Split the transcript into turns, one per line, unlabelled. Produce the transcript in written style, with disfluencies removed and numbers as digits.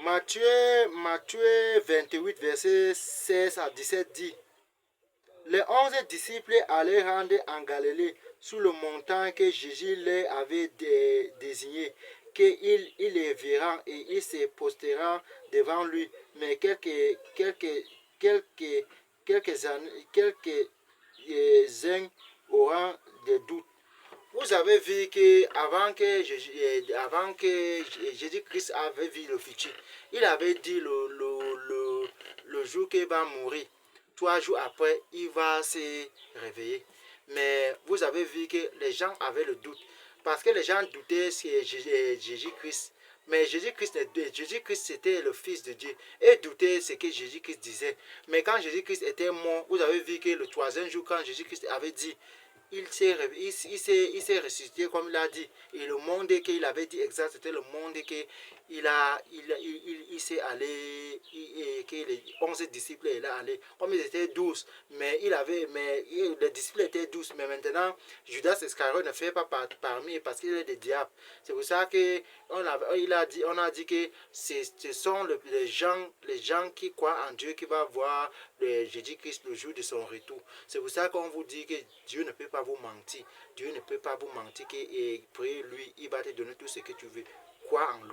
Matthieu 28, verset 16 à 17 dit, les 11 disciples allaient rendre en Galilée, sur le montant que Jésus leur avait désigné, qu'ils les verront et ils se postèrent devant lui. Mais quelques-uns auront des doutes. Vous avez vu que avant que Jésus-Christ avait vu le futur, il avait dit le jour qu'il va mourir. 3 jours après, il va se réveiller. Mais vous avez vu que les gens avaient le doute. Parce que les gens doutaient sur Jésus-Christ. Mais Jésus-Christ c'était le Fils de Dieu. Et doutaient ce que Jésus-Christ disait. Mais quand Jésus-Christ était mort, vous avez vu que le 3e jour, quand Jésus-Christ avait dit, il s'est ressuscité comme il a dit. Et le monde qu'il avait dit exact, c'était le monde il s'est allé, que les 11 disciples étaient allés. Comme ils étaient 12, mais les disciples étaient 12. Mais maintenant, Judas Iscariote ne fait pas parmi parce qu'il est des diables. C'est pour ça qu'on a dit que ce sont les gens qui croient en Dieu qui vont voir Jésus-Christ le jour de son retour. C'est pour ça qu'on vous dit que Dieu ne peut pas vous mentir. Dieu ne peut pas vous mentir et prier lui, il va te donner tout ce que tu veux. Crois en lui.